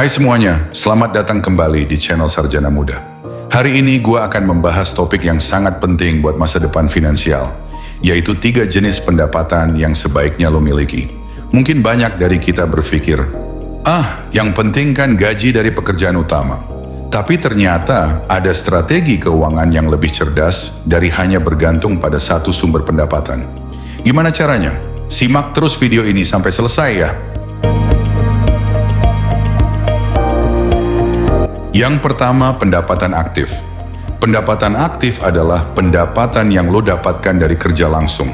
Hai semuanya, selamat datang kembali di channel Sarjana Muda. Hari ini gue akan membahas topik yang sangat penting buat masa depan finansial, yaitu 3 jenis pendapatan yang sebaiknya lo miliki. Mungkin banyak dari kita berpikir, yang penting kan gaji dari pekerjaan utama. Tapi ternyata ada strategi keuangan yang lebih cerdas dari hanya bergantung pada satu sumber pendapatan. Gimana caranya? Simak terus video ini sampai selesai ya. Yang pertama, pendapatan aktif. Pendapatan aktif adalah pendapatan yang lo dapatkan dari kerja langsung.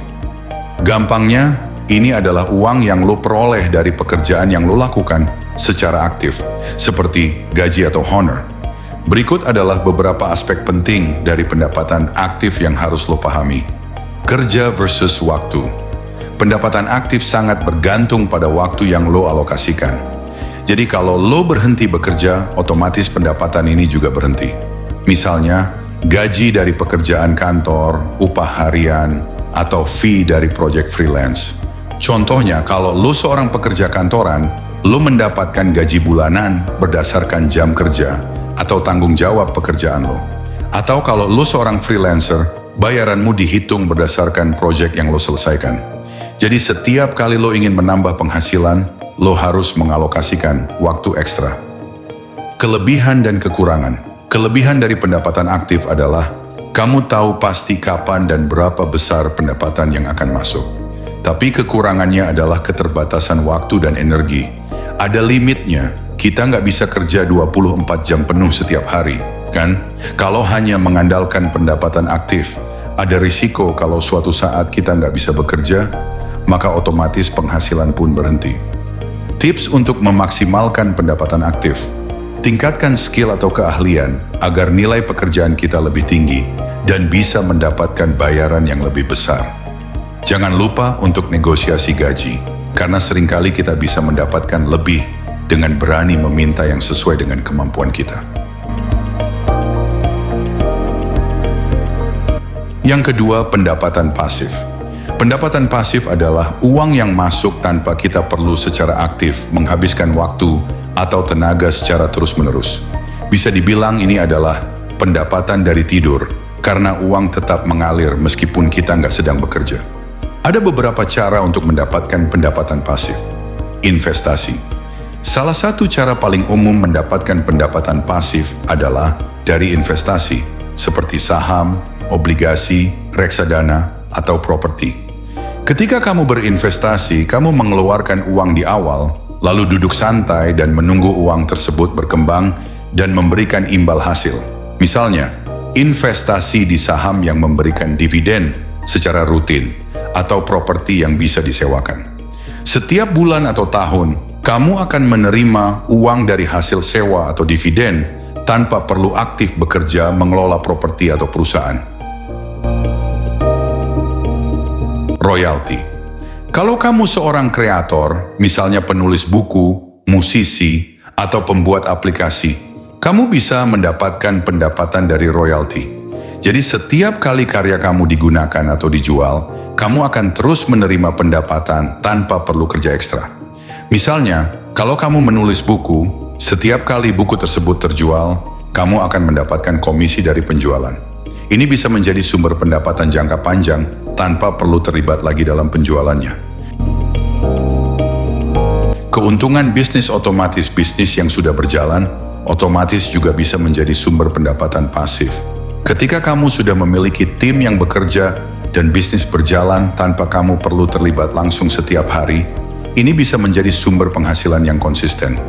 Gampangnya, ini adalah uang yang lo peroleh dari pekerjaan yang lo lakukan secara aktif, seperti gaji atau honor. Berikut adalah beberapa aspek penting dari pendapatan aktif yang harus lo pahami. Kerja versus waktu. Pendapatan aktif sangat bergantung pada waktu yang lo alokasikan. Jadi kalau lo berhenti bekerja, otomatis pendapatan ini juga berhenti. Misalnya, gaji dari pekerjaan kantor, upah harian, atau fee dari proyek freelance. Contohnya, kalau lo seorang pekerja kantoran, lo mendapatkan gaji bulanan berdasarkan jam kerja atau tanggung jawab pekerjaan lo. Atau kalau lo seorang freelancer, bayaranmu dihitung berdasarkan proyek yang lo selesaikan. Jadi setiap kali lo ingin menambah penghasilan, lo harus mengalokasikan waktu ekstra. Kelebihan dan kekurangan. Kelebihan dari pendapatan aktif adalah kamu tahu pasti kapan dan berapa besar pendapatan yang akan masuk. Tapi kekurangannya adalah keterbatasan waktu dan energi. Ada limitnya, kita nggak bisa kerja 24 jam penuh setiap hari, kan? Kalau hanya mengandalkan pendapatan aktif, ada risiko kalau suatu saat kita nggak bisa bekerja, maka otomatis penghasilan pun berhenti. Tips untuk memaksimalkan pendapatan aktif. Tingkatkan skill atau keahlian agar nilai pekerjaan kita lebih tinggi dan bisa mendapatkan bayaran yang lebih besar. Jangan lupa untuk negosiasi gaji, karena seringkali kita bisa mendapatkan lebih dengan berani meminta yang sesuai dengan kemampuan kita. Yang kedua, pendapatan pasif. Pendapatan pasif adalah uang yang masuk tanpa kita perlu secara aktif menghabiskan waktu atau tenaga secara terus-menerus. Bisa dibilang ini adalah pendapatan dari tidur, karena uang tetap mengalir meskipun kita nggak sedang bekerja. Ada beberapa cara untuk mendapatkan pendapatan pasif. Investasi. Salah satu cara paling umum mendapatkan pendapatan pasif adalah dari investasi, seperti saham, obligasi, reksadana, atau properti. Ketika kamu berinvestasi, kamu mengeluarkan uang di awal, lalu duduk santai dan menunggu uang tersebut berkembang dan memberikan imbal hasil. Misalnya, investasi di saham yang memberikan dividen secara rutin, atau properti yang bisa disewakan. Setiap bulan atau tahun, kamu akan menerima uang dari hasil sewa atau dividen tanpa perlu aktif bekerja mengelola properti atau perusahaan. Royalti. Kalau kamu seorang kreator, misalnya penulis buku, musisi, atau pembuat aplikasi, kamu bisa mendapatkan pendapatan dari royalti. Jadi setiap kali karya kamu digunakan atau dijual, kamu akan terus menerima pendapatan tanpa perlu kerja ekstra. Misalnya, kalau kamu menulis buku, setiap kali buku tersebut terjual, kamu akan mendapatkan komisi dari penjualan. Ini bisa menjadi sumber pendapatan jangka panjang tanpa perlu terlibat lagi dalam penjualannya. Keuntungan bisnis otomatis. Bisnis yang sudah berjalan, otomatis juga bisa menjadi sumber pendapatan pasif. Ketika kamu sudah memiliki tim yang bekerja dan bisnis berjalan tanpa kamu perlu terlibat langsung setiap hari, ini bisa menjadi sumber penghasilan yang konsisten.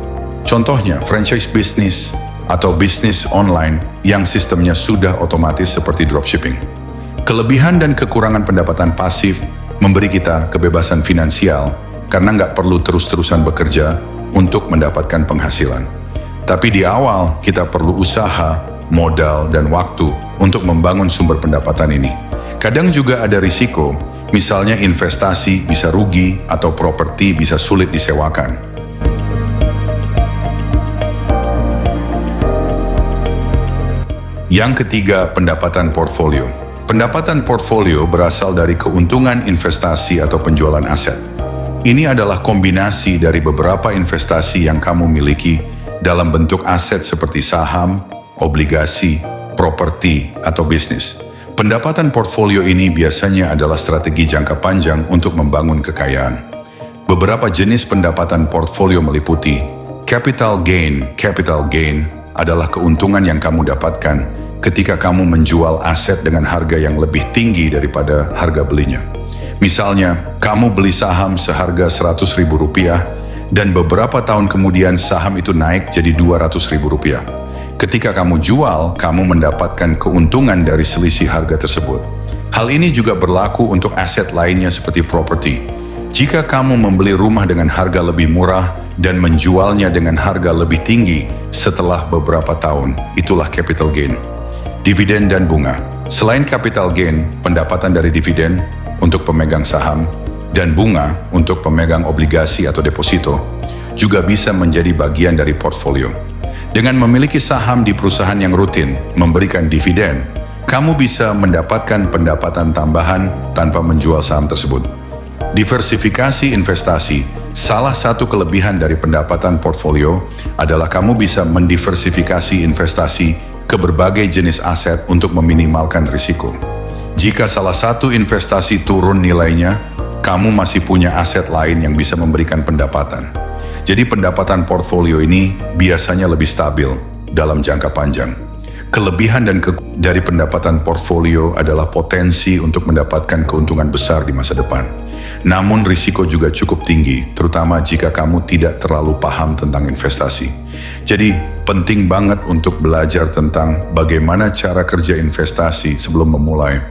Contohnya, franchise bisnis atau bisnis online yang sistemnya sudah otomatis seperti dropshipping. Kelebihan dan kekurangan pendapatan pasif memberi kita kebebasan finansial karena nggak perlu terus-terusan bekerja untuk mendapatkan penghasilan. Tapi di awal kita perlu usaha, modal, dan waktu untuk membangun sumber pendapatan ini. Kadang juga ada risiko, misalnya investasi bisa rugi atau properti bisa sulit disewakan. Yang ketiga, pendapatan portfolio. Pendapatan portfolio berasal dari keuntungan investasi atau penjualan aset. Ini adalah kombinasi dari beberapa investasi yang kamu miliki dalam bentuk aset seperti saham, obligasi, properti, atau bisnis. Pendapatan portfolio ini biasanya adalah strategi jangka panjang untuk membangun kekayaan. Beberapa jenis pendapatan portfolio meliputi capital gain. Capital gain adalah keuntungan yang kamu dapatkan ketika kamu menjual aset dengan harga yang lebih tinggi daripada harga belinya. Misalnya, kamu beli saham seharga Rp100.000 dan beberapa tahun kemudian saham itu naik jadi Rp200.000. Ketika kamu jual, kamu mendapatkan keuntungan dari selisih harga tersebut. Hal ini juga berlaku untuk aset lainnya seperti properti. Jika kamu membeli rumah dengan harga lebih murah dan menjualnya dengan harga lebih tinggi setelah beberapa tahun, itulah capital gain. Dividen dan bunga. Selain capital gain, pendapatan dari dividen untuk pemegang saham dan bunga untuk pemegang obligasi atau deposito juga bisa menjadi bagian dari portfolio. Dengan memiliki saham di perusahaan yang rutin memberikan dividen, kamu bisa mendapatkan pendapatan tambahan tanpa menjual saham tersebut. Diversifikasi investasi. Salah satu kelebihan dari pendapatan portfolio adalah kamu bisa mendiversifikasi investasi ke berbagai jenis aset untuk meminimalkan risiko. Jika salah satu investasi turun nilainya, kamu masih punya aset lain yang bisa memberikan pendapatan. Jadi pendapatan portfolio ini biasanya lebih stabil dalam jangka panjang. Kelebihan dari pendapatan portfolio adalah potensi untuk mendapatkan keuntungan besar di masa depan. Namun risiko juga cukup tinggi, terutama jika kamu tidak terlalu paham tentang investasi. Jadi penting banget untuk belajar tentang bagaimana cara kerja investasi sebelum memulai.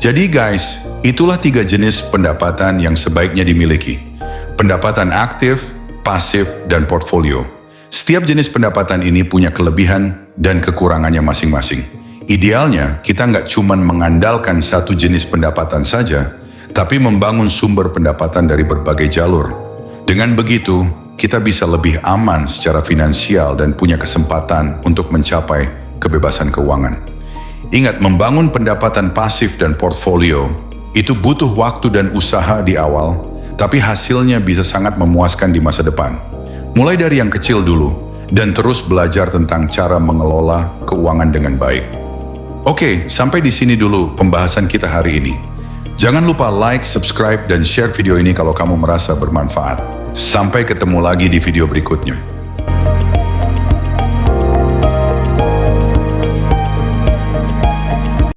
Jadi guys, itulah 3 jenis pendapatan yang sebaiknya dimiliki. Pendapatan aktif, pasif, dan portfolio. Setiap jenis pendapatan ini punya kelebihan dan kekurangannya masing-masing. Idealnya, kita nggak cuma mengandalkan satu jenis pendapatan saja, tapi membangun sumber pendapatan dari berbagai jalur. Dengan begitu, kita bisa lebih aman secara finansial dan punya kesempatan untuk mencapai kebebasan keuangan. Ingat, membangun pendapatan pasif dan portfolio itu butuh waktu dan usaha di awal, tapi hasilnya bisa sangat memuaskan di masa depan. Mulai dari yang kecil dulu, dan terus belajar tentang cara mengelola keuangan dengan baik. Oke, sampai di sini dulu pembahasan kita hari ini. Jangan lupa like, subscribe, dan share video ini kalau kamu merasa bermanfaat. Sampai ketemu lagi di video berikutnya.